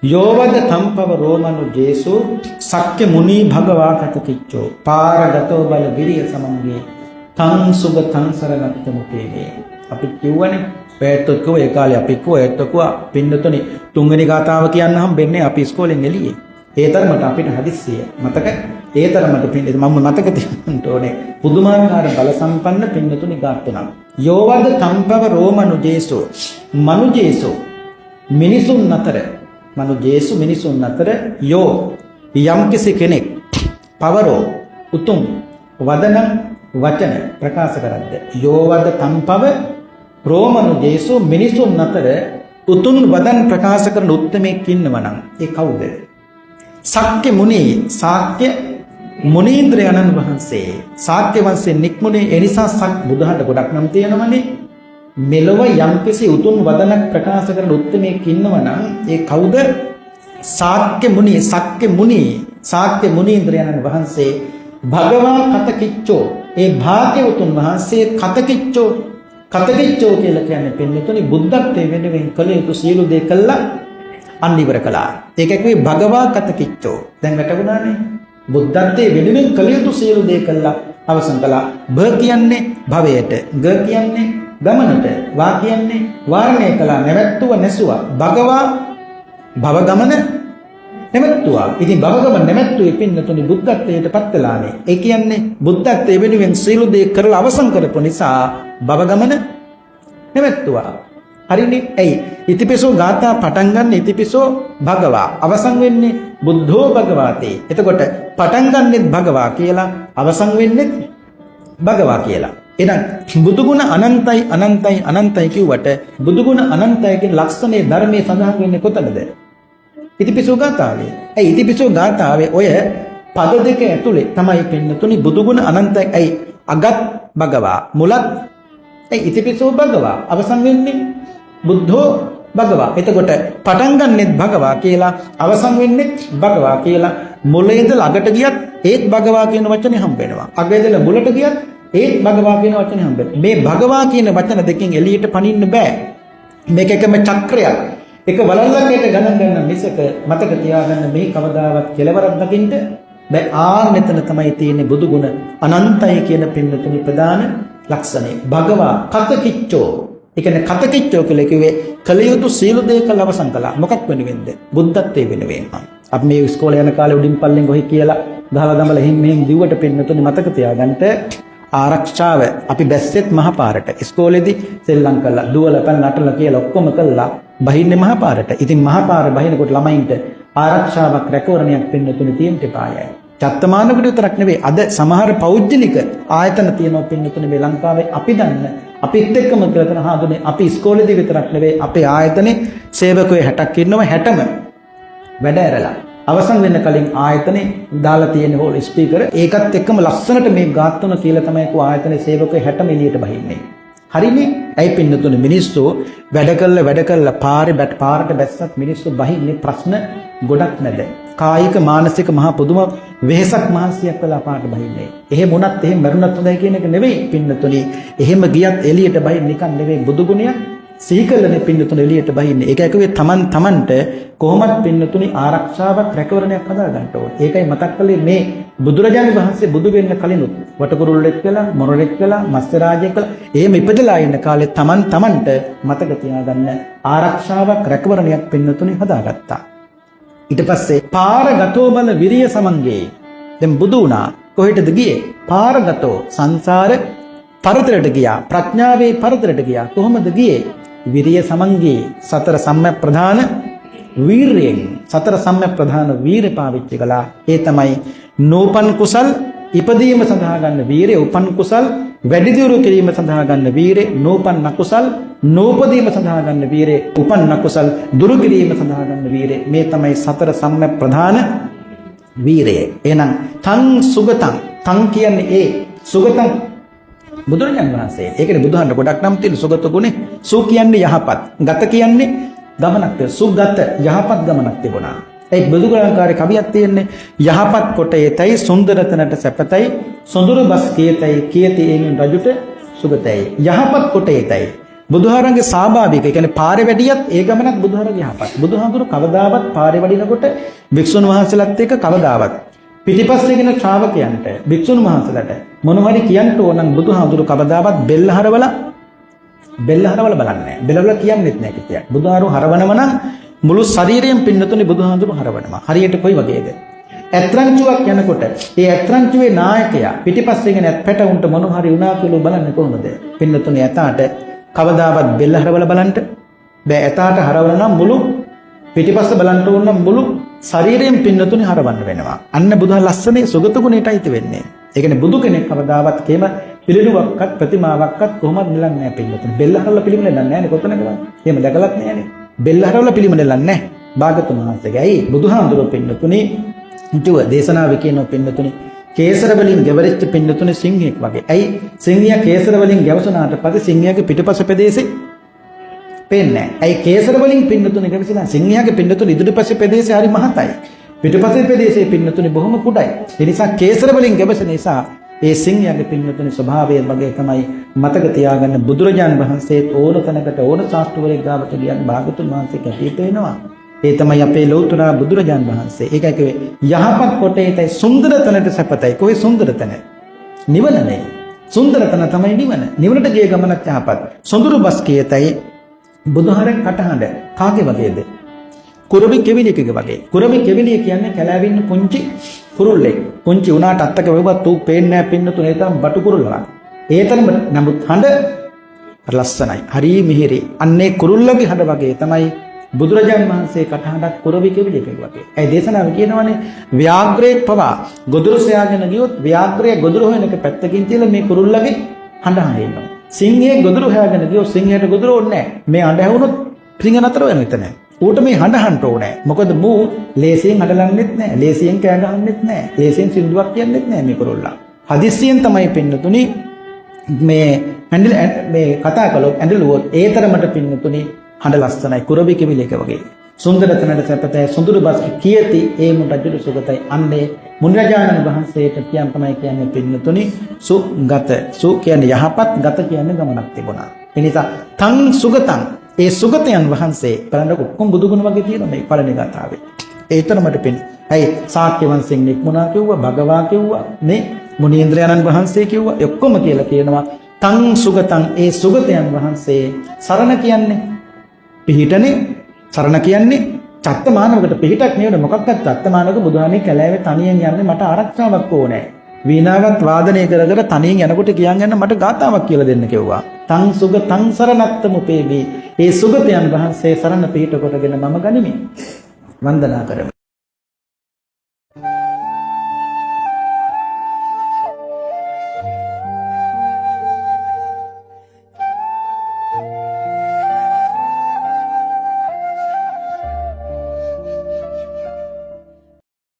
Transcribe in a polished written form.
යෝවද තම්පව රෝමනු ජේසු සක්්‍ය මුනී භගවා කත කිච්චෝ පාරගතෝ බල විරිය සමන්ගේ තං සුග තං සරගත්ත මුකේගේ. අපි කිව්වනේ පැත්තොත් කෝ ඒ කාලේ අපි කෝ ඇත්තකෝ පින්නතුනේ තුන්වෙනි ගාතාව කියන්න හම්බෙන්නේ අපි ඉස්කෝලෙන් එළියේ. ඒ තරමට අපිට හදිස්සිය මතක ඒ තරමට පින්නේ මම මතක තියන්න ඕනේ පුදුමාකාර බල සම්පන්න පින්නතුනි ගාතනා. යෝවද තම්පව රෝමනු ජේසු මනු ජේසු මිනිසුන් අතර මනු ජේසු මිනිසුන් අතර යෝ යම්කිසි කෙනෙක් පවරෝ උතුම් වදන වචන ප්‍රකාශ කරද්ද යෝවද තම්පව රෝමනු ජේසු මිනිසුන් අතර උතුම් වදන් ප්‍රකාශ කරන උත්තමෙක් ඉන්නවා නම් ඒ කවුද? සක්්‍ය මුනි සාක්‍ය මුනීන්ද්‍රයන්න් වහන්සේ සාක්‍ය වංශයෙන් නික්මුනේ. ඒ නිසා සක් බුදුහට ගොඩක් නම් තියෙනවනේ. මෙලොව යම්කිසි උතුම් වදනක් ප්‍රකාශ කරන උත්තමයෙක් ඉන්නවා නම් ඒ කවුද? සාක්‍ය මුනි සක්්‍ය මුනි සාක්‍ය මුනීන්ද්‍රයන්න් වහන්සේ භගවා කතකිච්චෝ ඒ භාග්‍යවතුන් වහන්සේ කතකිච්චෝ කියලා කියන්නේ පින්නතුනි බුද්ධත්වයේ වෙනුවෙන් කළ යුතු සියලු දේ කළා අන්න ඉවර කළා. ඒක එක්කේ භගවා කතකිච්චෝ දැන් වැටුණානේ. බුද්ධත්වයේ වෙනුවෙන් කළ යුතු සියලු දේ කළා අවසන් කළා. භ කියන්නේ භවයට, ග කියන්නේ ගමනට, වා කියන්නේ වාරණය කළා නැවැත්තුව නැසුවා. භගවා භව ගමන නැවැත්තුවා. ඉතින් භව ගමන නැවැත්තුවේ පින්නතුනි බුද්ධත්වයට පත් වෙලානේ. ඒ කියන්නේ බුද්ධත්වයේ වෙනුවෙන් සියලු දේ කරලා අවසන් කරපු නිසා භව ගමන නැවැත්තුවා. හරිනේ. ඇයි? ඉතිපිසෝ ගාථා පටන් ගන්න ඉතිපිසෝ භගවා අවසන් වෙන්නේ බුද්ධෝ භගවාතේ. එතකොට පටන් ගන්නෙත් භගවා කියලා අවසන් වෙන්නෙත් භගවා කියලා. එහෙනම් බුදුගුණ අනන්තයි කිව්වට බුදුගුණ අනන්තය කියන ලක්ෂණේ ධර්මයේ සඳහන් වෙන්නේ කොතනද? ඉතිපිසෝ ගාථාවේ. ඇයි ඉතිපිසෝ ගාථාවේ ඔය පද දෙක ඇතුලේ තමයි පින්නතුනි බුදුගුණ අනන්තයි. ඇයි අගත් භගවා මුලත් ඇයි ඉතිපිසෝ භගවා අවසන් වෙන්නේ බුද්ධෝ භගවා. එතකොට පටන් ගන්නෙත් භගවා කියලා අවසන් වෙන්නෙත් භගවා කියලා. මුලේදලා අගට ගියත් ඒත් භගවා කියන වචනේ හම්බ වෙනවා. අගේදලා මුලට ගියත් ඒත් භගවා කියන වචනේ හම්බ වෙනවා. මේ භගවා කියන වචන දෙකෙන් එළියට පනින්න බෑ. මේක එකම චක්‍රයක්. එක වලල්ලකට ගණන් ගන්න මිසක මතක තියාගන්න මේ කවදාවත් කෙලවරක් දකින්න බෑ. මෙතන තමයි තියෙන්නේ බුදුගුණ අනන්තයි කියන පින්නතුනි ප්‍රධාන ලක්ෂණය. භගවා කතකිච්චෝ. ඒ කියන්නේ කතකිච්චෝ කියලා කිව්වේ කලියුතු සීල දේ කළ අවසන් කළා. මොකක් වෙනුවෙන්ද? බුද්ධත්වයේ වෙනුවෙන්. අපි මේ ඉස්කෝලේ යන කාලේ උඩින් පල්ලෙන් ගොහි කියලා ගහලා දමලා එහෙන් මෙහෙන් දිව්වට පින්නතුනි මතක තියාගන්න ආරක්ෂාව අපි බැස්සෙත් මහපාරට. ඉස්කෝලේදී සෙල්ලම් කළා දුවලා පැන නටලා කියලා ඔක්කොම කළා බහින්නේ මහපාරට. ඉතින් මහපාර බහිනකොට ළමයින්ට ආරක්ෂාවක් රැකවරණයක් පින්නතුනි තියෙන්න එපායයි. චත්තමානකට විතරක් නෙවෙයි අද සමහර පෞද්ගලික ආයතන තියෙනවා පින්නතුනි මේ ලංකාවේ. අපි දන්න අපිත් එක්කම කරන හාදුනේ අපි ඉස්කෝලේදී විතරක් නෙවෙයි අපේ ආයතනේ සේවකයෝ 60ක් ඉන්නවා. 60ම වැඩ ඇරලා අවසන් වෙන්න කලින් ආයතනේ දාලා තියෙන හෝල් ස්පීකර් ඒකත් එක්කම ලස්සනට මේ ගාත්තුන කියලා තමයි කෝ ආයතනේ සේවකයෝ 60ම එළියට බහින්නේ. හරිනේ. ඇයි පින්නතුනි මිනිස්සු වැඩ කළා පාරට බැස්සත් මිනිස්සු බහින්නේ ප්‍රශ්න ගොඩක් නැද. කායික මානසික මහා පුදුම වෙහසක් මහන්සියක් වෙලා පාට බහින්නේ. එහෙම වුණත් එහෙම මරුණත් හොඳයි කියන එක නෙවෙයි පින්නතුනි. එහෙම ගියත් එළියට බහින්න නිකන් නෙවෙයි බුදුගුණයක් සීකලනේ පින්නතුනි එළියට බහින්නේ. ඒක ඇකුවේ තමන්ට කොහොමද පින්නතුනි ආරක්ෂාවක් රැකවරණයක් හදා ගන්න ඕනේ. ඒකයි මතක් කළේ මේ බුදුරජාණන් වහන්සේ බුදු වෙන්න කලිනුත් වටකුරුල්ලෙක් වෙලා මොරලෙක් වෙලා මස්තරාජයෙක් වෙලා එහෙම ඉපදලා ඉන්න කාලේ තමන්ට මතක තියාගන්න ආරක්ෂාවක් රැකවරණයක් පින්නතුනි හදාගත්තා. ඊට පස්සේ පාරගතෝ බල විරිය සමන්ගේ. දැන් බුදු වුණා. කොහෙටද ගියේ? පාරගතෝ සංසාර පරතරට ගියා. ප්‍රඥාවේ පරතරට ගියා. කොහොමද ගියේ? විරිය සමන්ගේ සතර සම්‍යක් ප්‍රධාන වීරයෙන් සතර සම්‍යක් ප්‍රධාන වීරය පාවිච්චි කළා. ඒ තමයි නෝපන් කුසල් ඉපදීම සඳහා ගන්න වීරය, උපන් කුසල් වැඩි දියුණු කිරීම සඳහා ගන්න වීරය, නෝපන් නකුසල් නෝපදීම සඳහා ගන්න වීරය, උපන් නකුසල් දුරු කිරීම සඳහා ගන්න වීරය. මේ තමයි සතර සම්‍යක් ප්‍රධාන වීරය. එහෙනම් තං සුගතං තං කියන්නේ ඒ සුගතං බුදුරජාණන් වහන්සේ. ඒකනේ බුදුහාමර ගොඩක් නම් තියෙන සුගත ගුණේ. සු කියන්නේ යහපත්, ගත කියන්නේ ගමනක්. සුගත යහපත් ගමනක් තිබුණා. ඒ බුදුගුණාකාරී කවියක් තියෙන්නේ යහපත් කොට ඒතයි සුන්දරතනට සැපතයි සොඳුරු බස් කියතයි කියති එමින් රජුට සුගතයි. යහපත් කොට ඒතයි බුදුහාරන්ගේ ස්වාභාවික, ඒ කියන්නේ පාරේ වැඩියත් ඒ ගමනත් බුදුහාරගේ යහපත්. බුදුහාඳුරු කවදාවත් පාරේ වඩිනකොට භික්ෂුන් වහන්සේලාත් එක්ක කවදාවත් පිටිපස්සේ ගෙන ශ්‍රාවකයන්ට භික්ෂුන් වහන්සේලාට මොනවද කියන්න ඕන නම් බුදුහාඳුරු කවදාවත් බෙල්ල හරවලා බලන්නේ නැහැ. බෙල්ල කියන්නෙත් නැහැ කිතියක්. බුදුහාරු හරවනම නම් මුළු ශරීරයෙන් පින්නතුනේ බුදුහාඳුරු හරවනවා. හරියට කොයි වගේද? ඇත්රංචුවක් යනකොට ඒ ඇත්රංචුවේ නායකයා පිටිපස්සේ ගෙන ඇත් පැටවුන්ට මොන හරි වුණා කියලා බලන්නේ කොහොමද? පින්නතුනේ ඇතාට කවදාවත් බෙල්ල හරවලා බලන්න බෑ. ඇතාට හරවන නම් මුළු පිටිපස්ස බලන්න ඕන නම් මුළු ශරීරයෙන් පින්නතුනේ හරවන්න වෙනවා. අන්න බුදුහා ලස්සනේ සුගත ගුණයටයි ඉති වෙන්නේ. ඒ කියන්නේ බුදු කෙනෙක් කවදාවත් කේම පිළිලුවක්වත් ප්‍රතිමාවක්වත් කොහොමද නෙලන්නේ නැහැ පින්නතුනේ. බෙල්ල හරවලා පිළිමනෙලන්නේ නැහැ නේ කොතනකවත්. එහෙම දැකලත් නැහැනේ. බෙල්ල හරවලා පිළිමනෙලන්නේ නැහැ. භාගතුන් වහන්සේගේ. ඇයි බුදුහාඳුරෝ පින්නතුනේ හිතුව දේශනාවේ කියනවා පින්නතුනේ කේසර වලින් ගැවරිච්ච පින්නතුනේ සිංහෙක් වගේ. ඇයි සිංහයා කේසර වලින් ගැවසුනාට පස්සේ සිංහයාගේ පිටපස ප්‍රදේශේ පේන්නේ නැහැ. ඇයි කේසර වලින් පින්නතුනේ ගැවසිනා සිංහයාගේ පින්නතුනේ ඉදිරිපස ප්‍රදේශේ හරි මහතයි. පිටපසේ ප්‍රදේශේ පින්නතුනේ බොහොම කුඩයි. ඒ නිසා කේසර වලින් ගැවසෙන නිසා ඒ සිංහයාගේ පින්නතුනේ ස්වභාවය වගේ තමයි මතක තියාගන්න. බුදුරජාන් වහන්සේ ඕන තැනකට ඕන ශාස්ත්‍රවලෙක් ගාවට ගියන් භාගතුන් වහන්සේ කැපී පෙනෙනවා. ඒ තමයි අපේ ලෞතර බුදුරජාන් වහන්සේ. ඒකයි කිව්වේ යහපත් කොටේටයි සුන්දර තැනට සැපතයි. කොහේ සුන්දර තැන? නිවන නේ. සුන්දර තැන තමයි නිවන. නිවනට ගිය ගමනක් යහපත්. සොඳුරු බස් කියතයි බුදුහරෙන් කටහඬ කාගේ වගේද? කුරමි කෙවිලියකගේ වගේ. කුරමි කෙවිලිය කියන්නේ කැලෑවින්න පුංචි කුරුල්ලෙක්. පුංචි උනාට අත්තක වෙවුවත් ඌ පේන්නේ නැහැ පින්නතුනේ තරම් බටු කුරුල්ලක්. ඒතරම් නමුත් හඬ ලස්සනයි. හරි මිහිරි. අන්නේ කුරුල්ලගේ හඬ වගේ තමයි බුදුරජාණන් වහන්සේ කටහඬක් කුරවි කෙවිලියක වගේ. ඒ දේශනාව කියනවානේ ව්‍යාග්‍රේ පවා ගොදුරු සෑගෙන ගියොත් ව්‍යාග්‍රය ගොදුරු හොයන එක පැත්තකින් තියලා මේ කුරුල්ලගේ හඬ හඬිනවා. සිංහයේ ගොදුරු හොයාගෙන ගියොත් සිංහයට ගොදුරු ඕනේ නැහැ. මේ හඬ ඇහුනොත් සිංහ නතර වෙන එතන. ඌට මේ හඬ හඬ ඕනේ. මොකද මූ ලේසියෙන් හඬලන්නෙත් නැහැ. ලේසියෙන් කෑ ගහන්නෙත් නැහැ. ලේසියෙන් සින්දුවක් කියන්නෙත් නැහැ මේ කුරුල්ලා. හදිස්සියෙන් තමයි පින්නතුනි මේ ඇඬිල මේ කතා කළොත් ඇඬලුවොත් ඒ තරමට පින්නතුනි හඬ ලස්සනයි කුරවි කෙවිලියක වගේ. සුන්දර තැනට සැපතයි සුඳුරු බස් කියති ඒ මුඩජුරු සුගතයි. අන්නේ මුනිරජාණන් වහන්සේට කියන් තමයි කියන්නේ පින්නතුනි සුගත. සු කියන්නේ යහපත්, ගත කියන්නේ ගමනක් තිබුණා. ඒ නිසා තං සුගතං ඒ සුගතයන් වහන්සේ බලන්න ඔක්කොම බුදුගුණ වගේ තියෙන මේ පළවෙනි ගාථාවේ. ඒ තරමට පින්. ඇයි ශාක්‍ය වංශයෙන් නික්මුණා කිව්වා, භගවා කිව්වා, නේ මුනීන්ද්‍රයන්න් වහන්සේ කිව්වා. ඔක්කොම කියලා කියනවා තං සුගතං ඒ සුගතයන් වහන්සේ සරණ කියන්නේ පිහිටනේ. සරණ කියන්නේ චත්තමානවකට පිහිටක් නෙවෙයි මොකක්වත්. චත්තමානවක බුදුහාමේ කැලෑවේ තනියෙන් යන්නේ මට ආරක්ෂාවක් ඕනේ. වීණාවත් වාදනය කර කර තනියෙන් යනකොට කියන් යන්න මට ගාතාවක් කියලා දෙන්න කිව්වා. තං සුගතං සරණත්තම උපේවි. ඒ සුගතයන් වහන්සේ සරණ පිහිට කොටගෙන මම ගනිමි. වන්දනා කරමි.